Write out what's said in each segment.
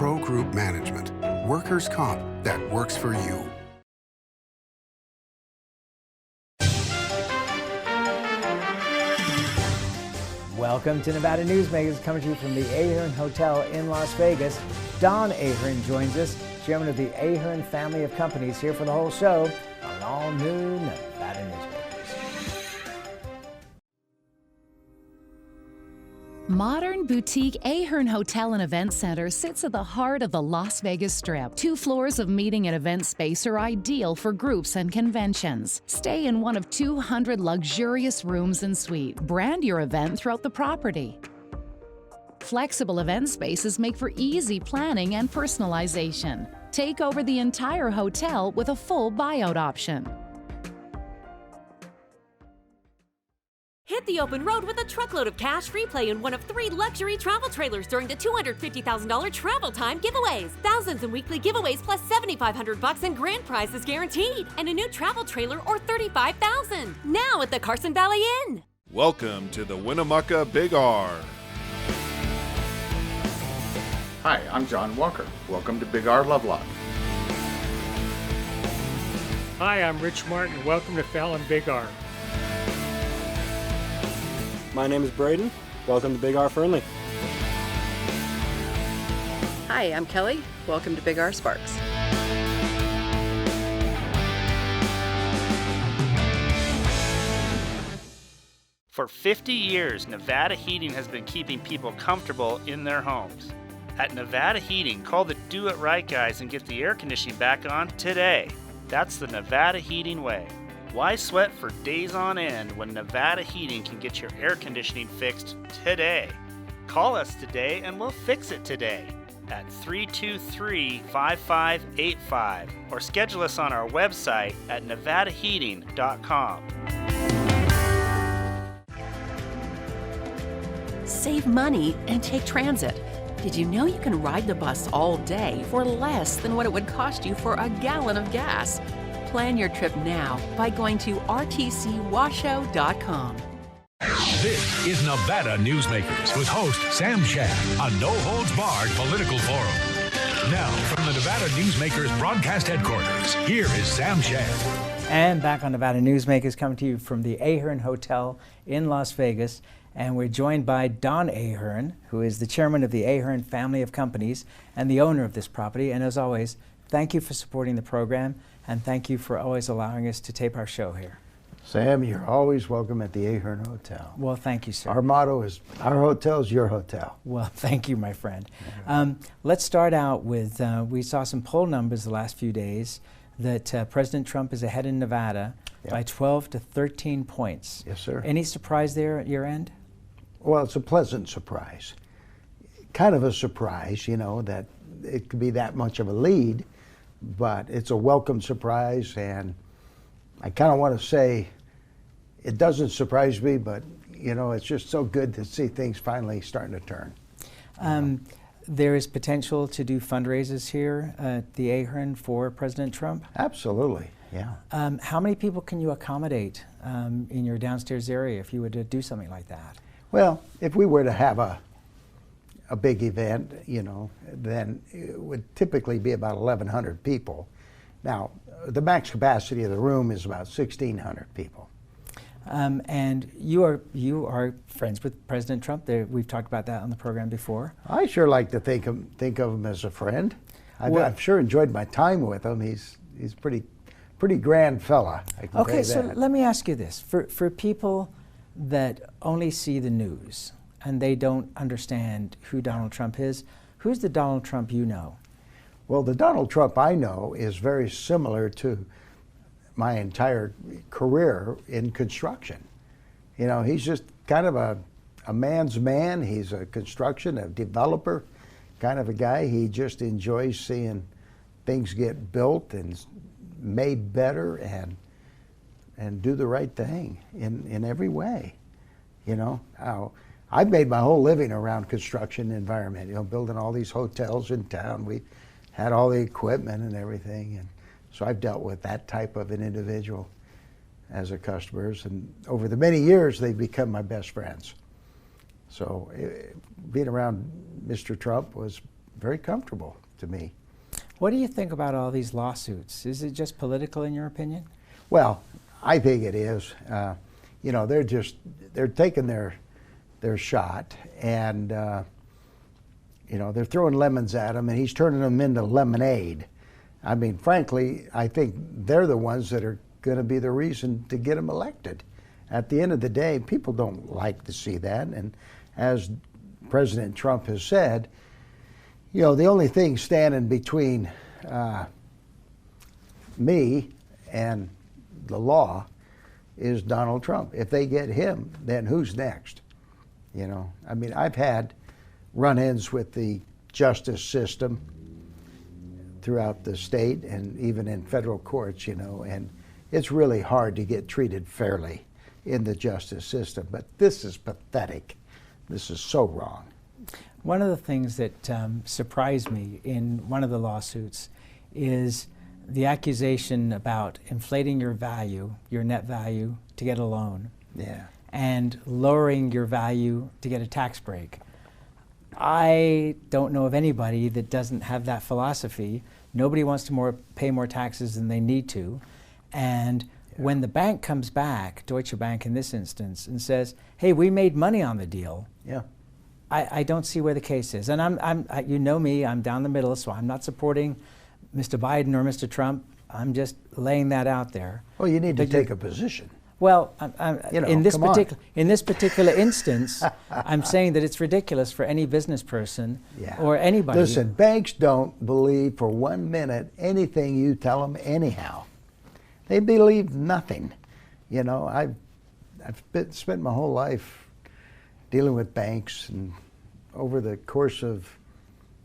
Pro Group Management. Workers' comp that works for you. Welcome to Nevada Newsmakers, coming to you from the Ahern Hotel in Las Vegas. Don Ahern joins us, chairman of the Ahern family of companies, here for the whole show on an all-new Nevada Newsmakers. Modern boutique Ahern Hotel and Event Center sits at the heart of the Las Vegas Strip. 2 floors of meeting and event space are ideal for groups and conventions. Stay in one of 200 luxurious rooms and suites. Brand your event throughout the property. Flexible event spaces make for easy planning and personalization. Take over the entire hotel with a full buyout option. Hit the open road with a truckload of cash free play in one of 3 luxury travel trailers during the $250,000 travel time giveaways. Thousands in weekly giveaways plus $7,500 in grand prizes guaranteed. And a new travel trailer or $35,000. Now at the Carson Valley Inn. Welcome to the Winnemucca Big R. Hi, I'm John Walker. Welcome to Big R Lovelock. Hi, I'm Rich Martin. Welcome to Fallon Big R. My name is Braden. Welcome to Big R Fernley. Hi, I'm Kelly. Welcome to Big R Sparks. For 50 years, Nevada Heating has been keeping people comfortable in their homes. At Nevada Heating, call the do-it-right guys and get the air conditioning back on today. That's the Nevada Heating way. Why sweat for days on end when Nevada Heating can get your air conditioning fixed today? Call us today and we'll fix it today at 323-5585 or schedule us on our website at nevadaheating.com. Save money and take transit. Did you know you can ride the bus all day for less than what it would cost you for a gallon of gas? Plan your trip now by going to rtcwashoe.com. This is Nevada Newsmakers with host Sam Shad, a no-holds-barred political forum. Now, from the Nevada Newsmakers broadcast headquarters, here is Sam Shad. And back on Nevada Newsmakers, coming to you from the Ahern Hotel in Las Vegas. And we're joined by Don Ahern, who is the chairman of the Ahern family of companies and the owner of this property. And as always, thank you for supporting the program, and thank you for always allowing us to tape our show here. Sam, you're always welcome at the Ahern Hotel. Well, thank you, sir. Our motto is, our hotel is your hotel. Well, thank you, my friend. Let's start out with, we saw some poll numbers the last few days that President Trump is ahead in Nevada by 12 to 13 points. Yes, sir. Any surprise there at your end? Well, it's a pleasant surprise. Kind of a surprise, you know, that it could be that much of a lead, but it's a welcome surprise, and I kind of want to say it doesn't surprise me, but, you know, it's just so good to see things finally starting to turn. There is potential to do fundraisers here at the Ahern for President Trump? Absolutely, yeah. How many people can you accommodate in your downstairs area if you were to do something like that? Well, if we were to have a big event, you know, then it would typically be about 1,100 people. Now, the max capacity of the room is about 1,600 people. And you are friends with President Trump. We've talked about that on the program before. I sure like to think of him as a friend. I've sure enjoyed my time with him. He's pretty grand fella. I can Okay, say so that. let me ask you this: for people that only see the news and they don't understand who Donald Trump is, who's the Donald Trump you know? Well, the Donald Trump I know is very similar to my entire career in construction. You know, he's just kind of a man's man. He's a developer kind of a guy. He just enjoys seeing things get built and made better and do the right thing in every way. You know, I've made my whole living around construction environment, you know, building all these hotels in town. We had all the equipment and everything, and so I've dealt with that type of an individual as a customers, and over the many years they've become my best friends. So being around Mr. Trump was very comfortable to me. What do you think about all these lawsuits? Is it just political in your opinion? Well, I think it is. You know, they're taking their shot, and you know, they're throwing lemons at him, and he's turning them into lemonade. I mean, frankly, I think they're the ones that are going to be the reason to get him elected. At the end of the day, people don't like to see that, and as President Trump has said, you know, the only thing standing between me and the law is Donald Trump. If they get him, then who's next? You know, I mean, I've had run-ins with the justice system throughout the state and even in federal courts, you know, and it's really hard to get treated fairly in the justice system. But this is pathetic. This is so wrong. One of the things that surprised me in one of the lawsuits is the accusation about inflating your value, your net value, to get a loan. Yeah. And lowering your value to get a tax break. I don't know of anybody that doesn't have that philosophy. Nobody wants to pay more taxes than they need to. And when the bank comes back, Deutsche Bank in this instance, and says, hey, we made money on the deal, yeah. I don't see where the case is. And you know me, I'm down the middle, so I'm not supporting Mr. Biden or Mr. Trump. I'm just laying that out there. Well, you need to take a position. Well, you know, in this particular instance, I'm saying that it's ridiculous for any business person or anybody. Listen, banks don't believe for 1 minute anything you tell them anyhow. They believe nothing. You know, I've spent my whole life dealing with banks, and over the course of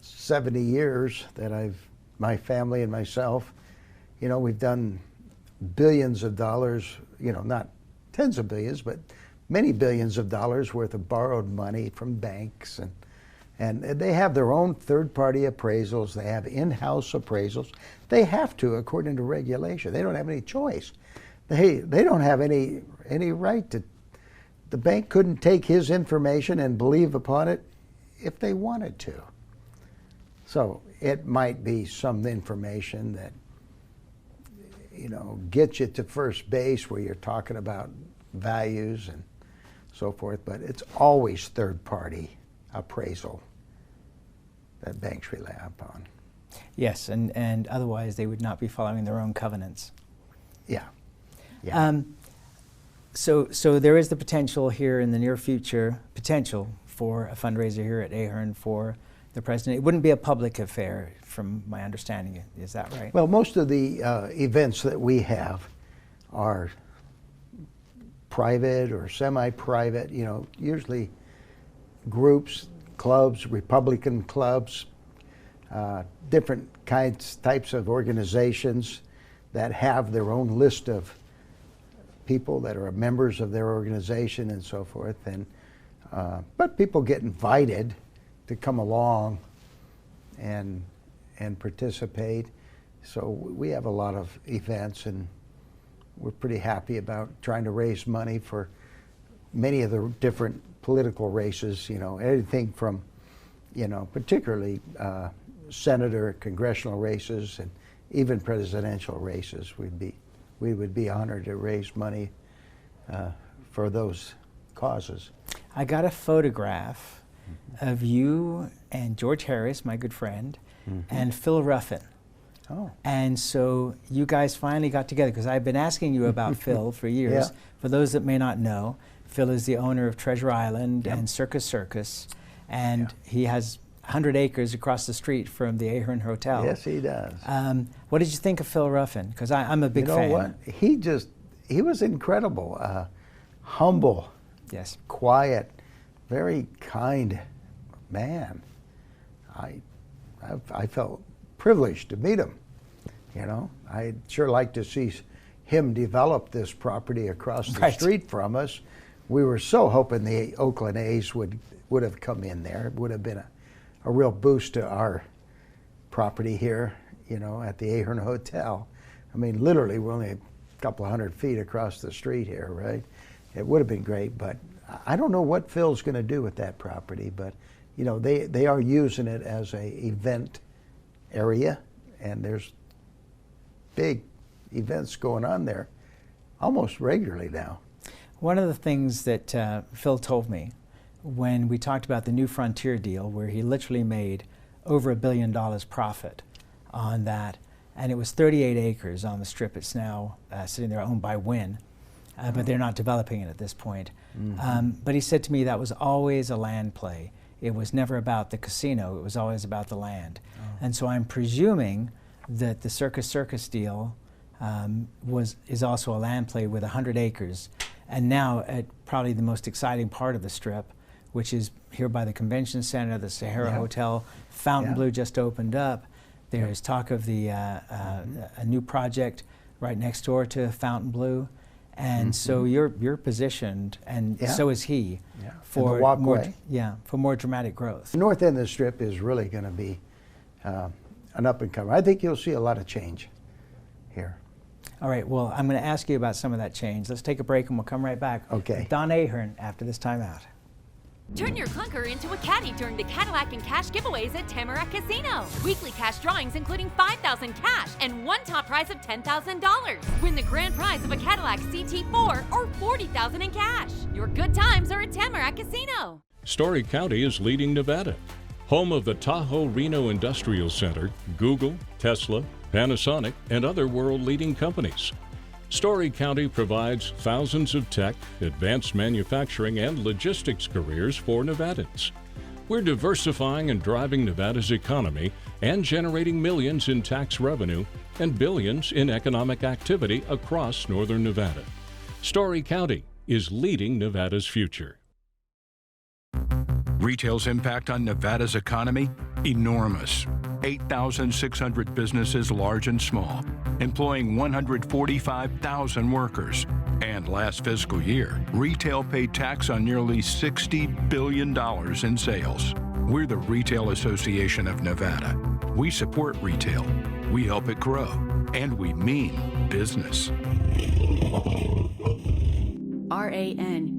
70 years that my family and myself, you know, we've done billions of dollars, you know, not tens of billions, but many billions of dollars worth of borrowed money from banks, and they have their own third-party appraisals. They have in-house appraisals. They have to, according to regulation. They don't have any choice. They don't have any right to. The bank couldn't take his information and believe upon it if they wanted to. So it might be some information that, you know, gets you to first base where you're talking about values and so forth, but it's always third-party appraisal that banks rely upon. Yes, and otherwise they would not be following their own covenants. Yeah. Yeah. So there is the potential here in the near future, for a fundraiser here at Ahern for the president. It wouldn't be a public affair, from my understanding. Is that right? Well, most of the events that we have are private or semi-private, you know, usually groups, clubs, Republican clubs, different types of organizations that have their own list of people that are members of their organization and so forth. And but people get invited to come along and participate. So we have a lot of events, and we're pretty happy about trying to raise money for many of the different political races, you know, anything from, you know, particularly senator, congressional races, and even presidential races. We would be honored to raise money for those causes. I got a photograph of you and George Harris, my good friend, and Phil Ruffin. Oh. And so you guys finally got together, because I've been asking you about Phil for years. Yeah. For those that may not know, Phil is the owner of Treasure Island and Circus, and he has 100 acres across the street from the Ahern Hotel. Yes, he does. What did you think of Phil Ruffin? Because I'm a big fan. You know what? He was incredible. Humble. Yes. Quiet. Very kind man. I felt privileged to meet him. You know, I'd sure like to see him develop this property across the street from us. We were so hoping the Oakland A's would have come in there. It would have been a real boost to our property here, you know, at the Ahern Hotel. I mean, literally, we're only a couple of 100 feet across the street here, right? It would have been great, but I don't know what Phil's going to do with that property, but they are using it as a event area, and there's big events going on there almost regularly now. One of the things that Phil told me when we talked about the New Frontier deal, where he literally made over $1 billion profit on that, and it was 38 acres on the Strip. It's now sitting there owned by Wynn, but they're not developing it at this point. But he said to me that was always a land play. It was never about the casino, it was always about the land. And so I'm presuming that the Circus deal is also a land play with 100 acres. And now at probably the most exciting part of the Strip, which is here by the Convention Center, the Sahara Hotel, Fontainebleau just opened up. There's talk of a new project right next door to Fontainebleau. And so you're positioned, and so is he, for more dramatic growth. The north end of the Strip is really going to be an up and comer. I think you'll see a lot of change here. All right, well, I'm going to ask you about some of that change. Let's take a break and we'll come right back with Don Ahern after this time out. Turn your clunker into a caddy during the Cadillac and Cash giveaways at Tamarack Casino. Weekly cash drawings including $5,000 cash and one top prize of $10,000. Win the grand prize of a Cadillac CT4 or $40,000 in cash. Your good times are at Tamarack Casino. Story County is leading Nevada. Home of the Tahoe Reno Industrial Center, Google, Tesla, Panasonic, and other world-leading companies. Story County provides thousands of tech, advanced manufacturing, and logistics careers for Nevadans. We're diversifying and driving Nevada's economy and generating millions in tax revenue and billions in economic activity across northern Nevada. Story County is leading Nevada's future. Retail's impact on Nevada's economy? Enormous. 8,600 businesses, large and small, employing 145,000 workers. And last fiscal year, retail paid tax on nearly $60 billion in sales. We're the Retail Association of Nevada. We support retail, we help it grow, and we mean business. RANNV.org.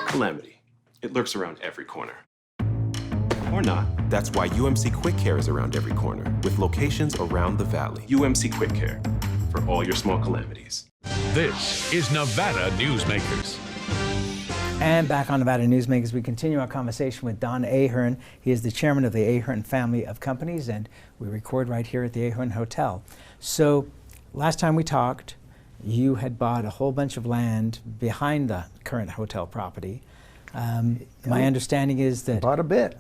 Calamity. It lurks around every corner. Or not. That's why UMC Quick Care is around every corner, with locations around the valley. UMC Quick Care, for all your small calamities. This is Nevada Newsmakers. And back on Nevada Newsmakers, we continue our conversation with Don Ahern. He is the chairman of the Ahern family of companies, and we record right here at the Ahern Hotel. So last time we talked, you had bought a whole bunch of land behind the current hotel property. My understanding is that... Bought a bit,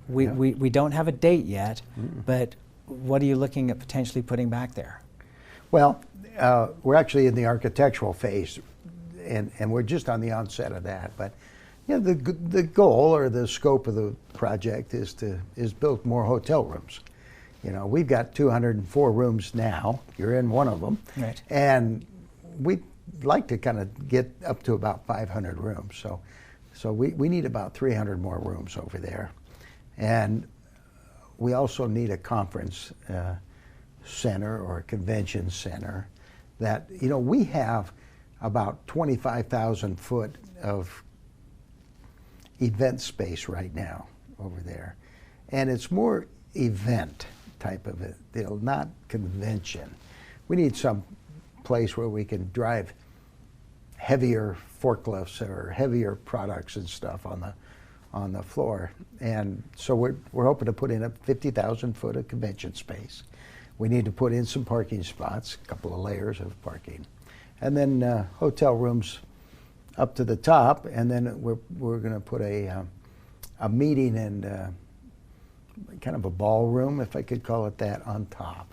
We don't have a date yet, but what are you looking at potentially putting back there? Well, we're actually in the architectural phase, and we're just on the onset of that. But the goal or the scope of the project is build more hotel rooms. We've got 204 rooms now. You're in one of them, right? And we'd like to kind of get up to about 500 rooms. So we need about 300 more rooms over there. And we also need a conference center or a convention center that, we have about 25,000 foot of event space right now over there. And it's more event type of a deal, not convention. We need some place where we can drive heavier forklifts or heavier products and stuff on the floor. And so we're hoping to put in a 50,000 foot of convention space. We need to put in some parking spots, a couple of layers of parking, and then hotel rooms up to the top. And then we're going to put a meeting and kind of a ballroom, if I could call it that, on top.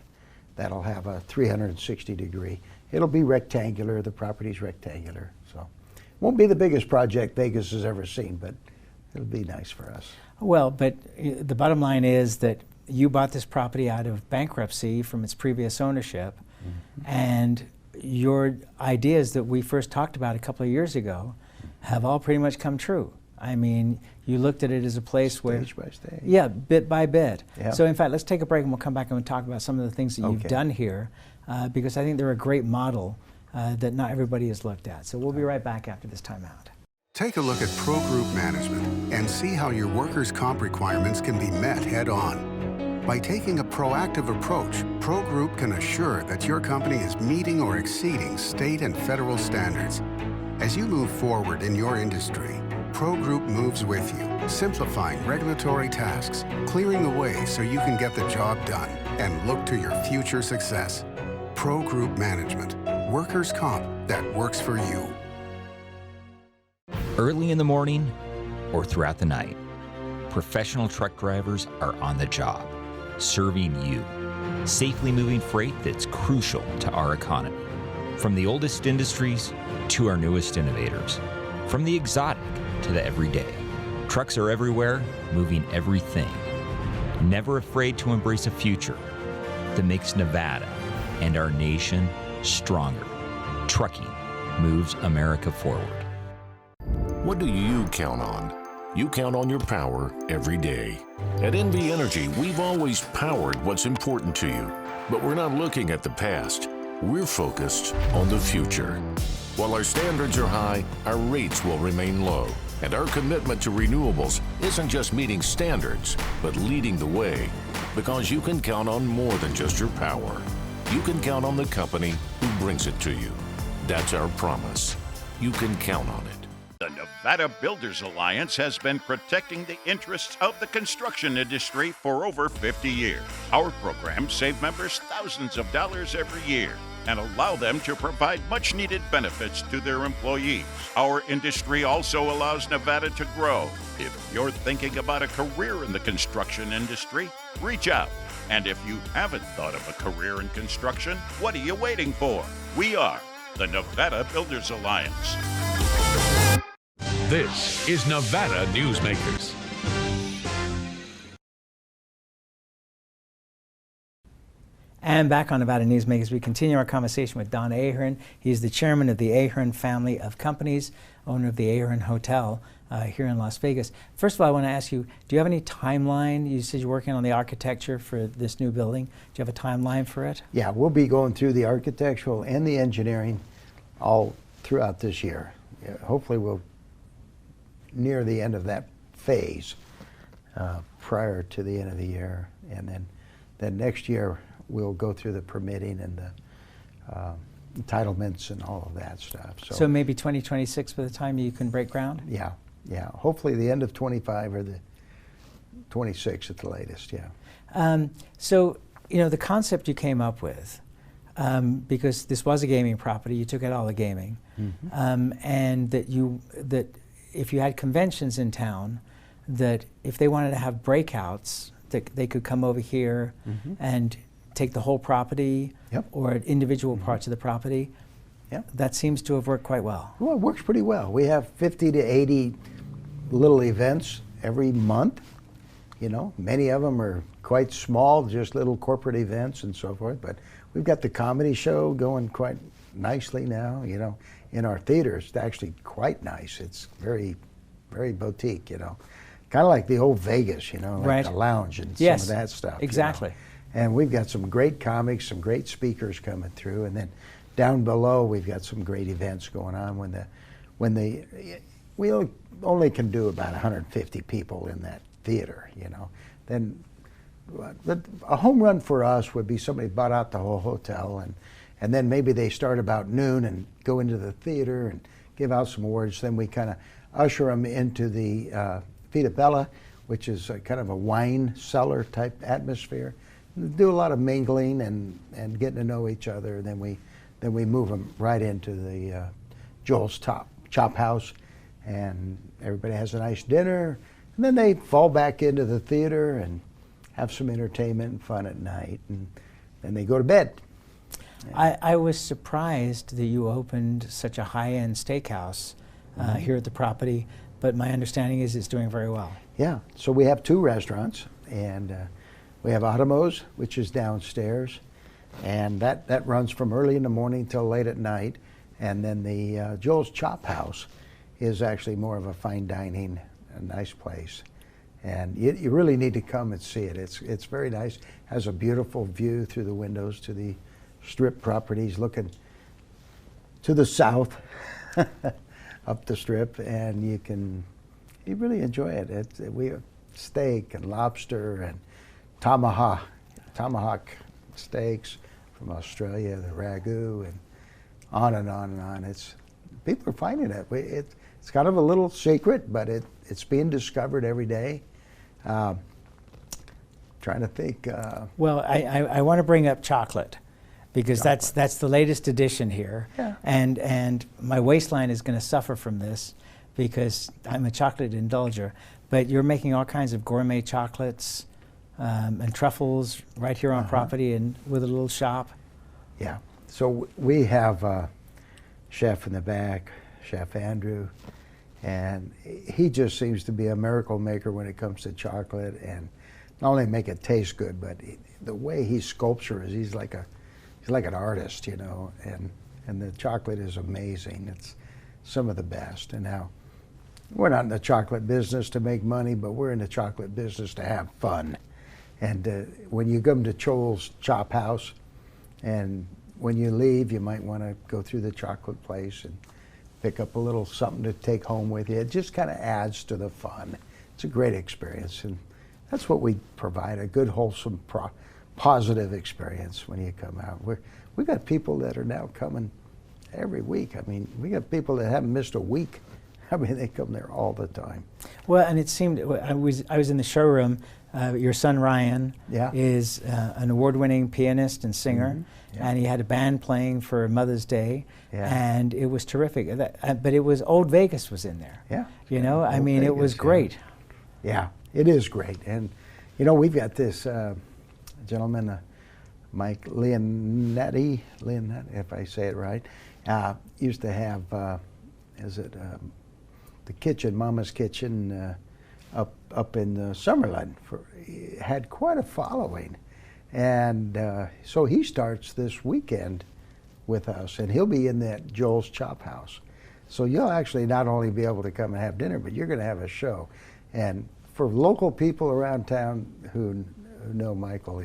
That'll have a 360-degree it'll be rectangular. The property's rectangular, so won't be the biggest project Vegas has ever seen, but it'll be nice for us. Well, but the bottom line is that you bought this property out of bankruptcy from its previous ownership, and your ideas that we first talked about a couple of years ago have all pretty much come true. I mean, you looked at it as a place where... Stage by stage. Yeah, bit by bit. Yeah. So in fact, let's take a break and we'll come back and we'll talk about some of the things that you've done here, because I think they're a great model that not everybody has looked at. So we'll be right back after this timeout. Take a look at Pro Group Management and see how your workers' comp requirements can be met head-on. By taking a proactive approach, Pro Group can assure that your company is meeting or exceeding state and federal standards. As you move forward in your industry, Pro Group moves with you, simplifying regulatory tasks, clearing the way so you can get the job done and look to your future success. Pro Group Management, workers' comp that works for you. Early in the morning or throughout the night, professional truck drivers are on the job, serving you, safely moving freight that's crucial to our economy. From the oldest industries to our newest innovators, from the exotic to the everyday. Trucks are everywhere, moving everything. Never afraid to embrace a future that makes Nevada and our nation stronger. Trucking moves America forward. What do you count on? You count on your power every day. At NV Energy, we've always powered what's important to you, but we're not looking at the past. We're focused on the future. While our standards are high, our rates will remain low. And our commitment to renewables isn't just meeting standards, but leading the way. Because you can count on more than just your power. You can count on the company who brings it to you. That's our promise. You can count on it. The Nevada Builders Alliance has been protecting the interests of the construction industry for over 50 years. Our programs save members thousands of dollars every year and allow them to provide much-needed benefits to their employees. Our industry also allows Nevada to grow. If you're thinking about a career in the construction industry, reach out. And if you haven't thought of a career in construction, what are you waiting for? We are the Nevada Builders Alliance. This is Nevada Newsmakers. And back on Nevada Newsmakers, we continue our conversation with Don Ahern. He's the chairman of the Ahern family of companies, owner of the Ahern Hotel here in Las Vegas. First of all, I want to ask you, do you have any timeline? You said you're working on the architecture for this new building. Do you have a timeline for it? Yeah, we'll be going through the architectural and the engineering all throughout this year. Yeah, hopefully we'll near the end of that phase prior to the end of the year, and then next year we'll go through the permitting and the entitlements and all of that stuff. So maybe 2026 by the time you can break ground? Yeah, yeah. Hopefully the end of 25 or the 26 at the latest, yeah. So, you know, the concept you came up with, because this was a gaming property, you took out all the gaming, and that if you had conventions in town, that if they wanted to have breakouts, that they could come over here and take the whole property or individual parts of the property. That seems to have worked quite well. Well, it works pretty well. We have 50 to 80 little events every month. You know, many of them are quite small, just little corporate events and so forth. But we've got the comedy show going quite nicely now, you know. In our theater, it's actually quite nice. It's very, very boutique, you know. Kind of like the old Vegas, you know, like the lounge and some of that stuff. Exactly. You know? And we've got some great comics, some great speakers coming through, and then down below we've got some great events going on. We only can do about 150 people in that theater, you know. Then a home run for us would be somebody bought out the whole hotel, and then maybe they start about noon and go into the theater and give out some awards. Then we kind of usher them into the Vita Bella, which is kind of a wine cellar type atmosphere. Do a lot of mingling and getting to know each other. Then we move them right into the Joel's Chop House, and everybody has a nice dinner. And then they fall back into the theater and have some entertainment and fun at night, and then they go to bed. I was surprised that you opened such a high-end steakhouse here at the property, but my understanding is it's doing very well. Yeah, so we have 2 restaurants, and we have Automo's, which is downstairs, and that runs from early in the morning till late at night. And then the Joel's Chop House is actually more of a fine dining, a nice place. And you really need to come and see it. It's very nice. Has a beautiful view through the windows to the Strip properties, looking to the south up the Strip, and you really enjoy it. We have steak and lobster and tomahawk steaks from Australia, the ragu, and on and on and on. People are finding it. It's kind of a little secret, but it's being discovered every day. Trying to think. Well, I want to bring up chocolate, because that's the latest edition here. Yeah. And my waistline is going to suffer from this because I'm a chocolate indulger. But you're making all kinds of gourmet chocolates and truffles right here on property and with a little shop. Yeah. So we have a chef in the back, Chef Andrew, and he just seems to be a miracle maker when it comes to chocolate, and not only make it taste good, but the way he sculptures, he's like an artist, you know, and the chocolate is amazing. It's some of the best. And now, we're not in the chocolate business to make money, but we're in the chocolate business to have fun. And when you come to Joel's Chop House, and when you leave, you might want to go through the chocolate place and pick up a little something to take home with you. It just kind of adds to the fun. It's a great experience, and that's what we provide, a good, wholesome, positive experience when you come out. We got people that are now coming every week. I mean, we got people that haven't missed a week. I mean, they come there all the time. Well, and it seemed, I was in the showroom. Your son Ryan is an award-winning pianist and singer, and he had a band playing for Mother's Day, and it was terrific. But it was Old Vegas was in there. Yeah. You know, I mean, it was great. Yeah, it is great. And, you know, we've got this gentleman, Mike Leonetti, if I say it right, used to have, the kitchen, Mama's Kitchen, up in Summerlin. He had quite a following. And so he starts this weekend with us, and he'll be in that Joel's Chop House. So you'll actually not only be able to come and have dinner, but you're going to have a show. And for local people around town who know Michael,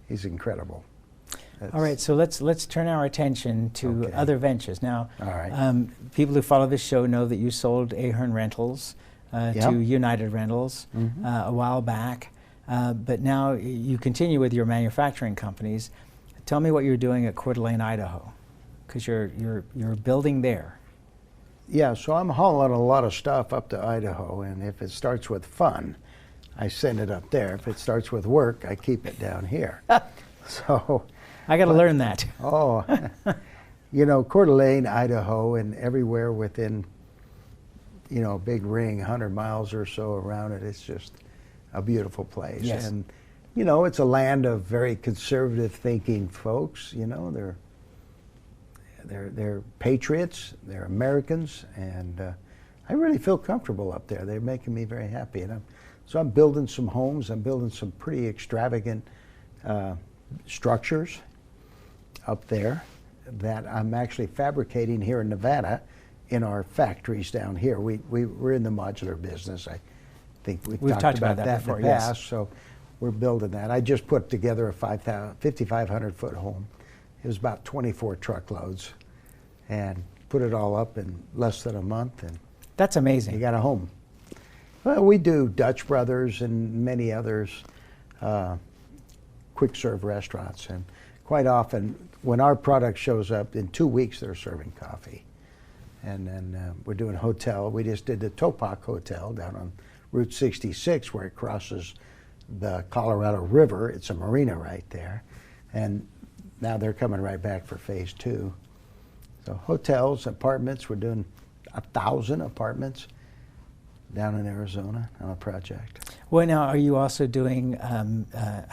he's incredible. All right, so let's turn our attention to other ventures. Now, people who follow this show know that you sold Ahern Rentals to United Rentals a while back, but now you continue with your manufacturing companies. Tell me what you're doing at Coeur d'Alene, Idaho, because you're building there. Yeah, so I'm hauling a lot of stuff up to Idaho, and if it starts with fun, I send it up there. If it starts with work, I keep it down here. So I got to learn that. Oh, you know, Coeur d'Alene, Idaho, and everywhere within, you know, a big ring, 100 miles or so around it, it's just a beautiful place. Yes. And, you know, it's a land of very conservative thinking folks. You know, they're patriots, they're Americans, and I really feel comfortable up there. They're making me very happy. And so I'm building some homes. I'm building some pretty extravagant structures up there that I'm actually fabricating here in Nevada in our factories down here. We're in the modular business. I think we've talked about that before, in the past, yes. So we're building that. I just put together a 5,500 foot home. It was about 24 truckloads, and put it all up in less than a month. And that's amazing. You got a home. Well, we do Dutch Brothers and many others, quick serve restaurants, and quite often when our product shows up, in 2 weeks they're serving coffee. And then we're doing hotel. We just did the Topak Hotel down on Route 66 where it crosses the Colorado River. It's a marina right there. And now they're coming right back for phase 2. So hotels, apartments, we're doing 1,000 apartments down in Arizona on a project. Well, now, are you also doing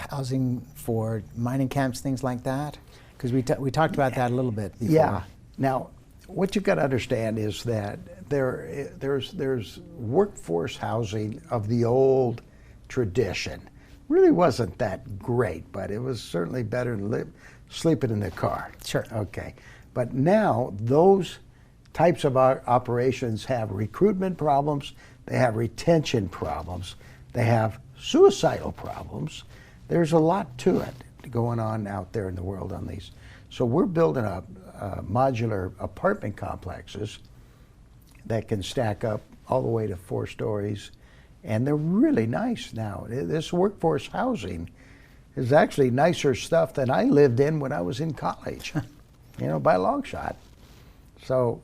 housing for mining camps, things like that? Because we talked about that a little bit before. Yeah. Now, what you've got to understand is that there's workforce housing of the old tradition. Really wasn't that great, but it was certainly better than sleeping in the car. Sure. Okay. But now those types of operations have recruitment problems, they have retention problems, they have suicidal problems. There's a lot to it going on out there in the world on these. So we're building up modular apartment complexes that can stack up all the way to 4 stories, and they're really nice now. This workforce housing is actually nicer stuff than I lived in when I was in college, by a long shot. So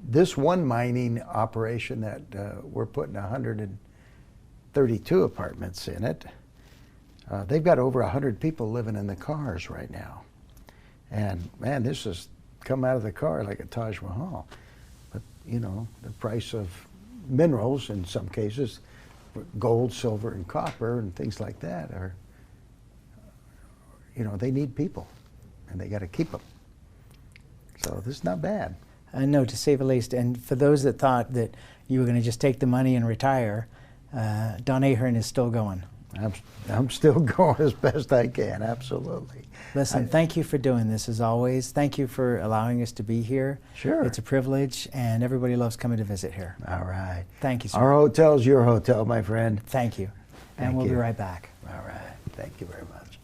this one mining operation that we're putting 132 apartments in it, they've got over 100 people living in the cars right now. And man, this has come out of the car like a Taj Mahal. But the price of minerals in some cases, gold, silver, and copper and things like that are, they need people and they got to keep them. So this is not bad. No, to say the least. And for those that thought that you were going to just take the money and retire, Don Ahern is still going. I'm still going as best I can, absolutely. Listen, thank you for doing this as always. Thank you for allowing us to be here. Sure. It's a privilege, and everybody loves coming to visit here. All right. Thank you, sir. Our hotel's your hotel, my friend. Thank you. And we'll be right back. All right. Thank you very much.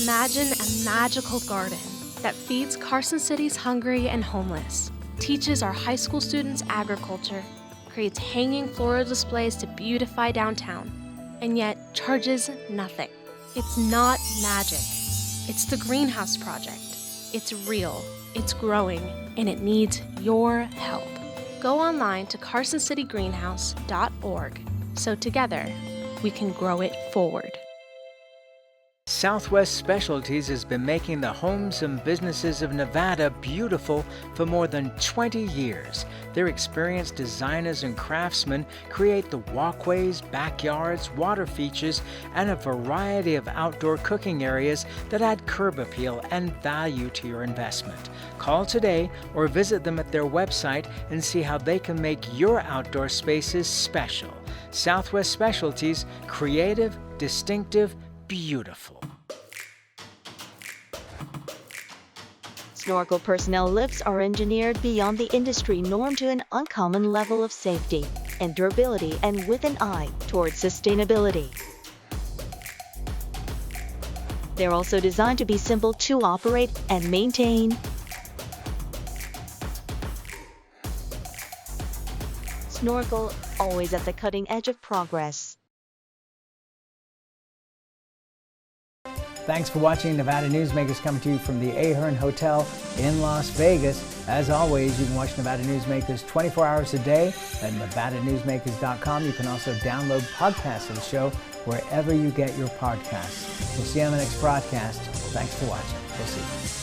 Imagine a magical garden that feeds Carson City's hungry and homeless, teaches our high school students agriculture, creates hanging floral displays to beautify downtown, and yet charges nothing. It's not magic. It's the Greenhouse Project. It's real, it's growing, and it needs your help. Go online to carsоncitygreenhouse.org so together we can grow it forward. Southwest Specialties has been making the homes and businesses of Nevada beautiful for more than 20 years. Their experienced designers and craftsmen create the walkways, backyards, water features, and a variety of outdoor cooking areas that add curb appeal and value to your investment. Call today or visit them at their website and see how they can make your outdoor spaces special. Southwest Specialties, creative, distinctive, beautiful. Snorkel personnel lifts are engineered beyond the industry norm to an uncommon level of safety and durability, and with an eye towards sustainability. They're also designed to be simple to operate and maintain. Snorkel, always at the cutting edge of progress. Thanks for watching Nevada Newsmakers, coming to you from the Ahern Hotel in Las Vegas. As always, you can watch Nevada Newsmakers 24 hours a day at NevadaNewsmakers.com. You can also download podcasts of the show wherever you get your podcasts. We'll see you on the next broadcast. Thanks for watching. We'll see you.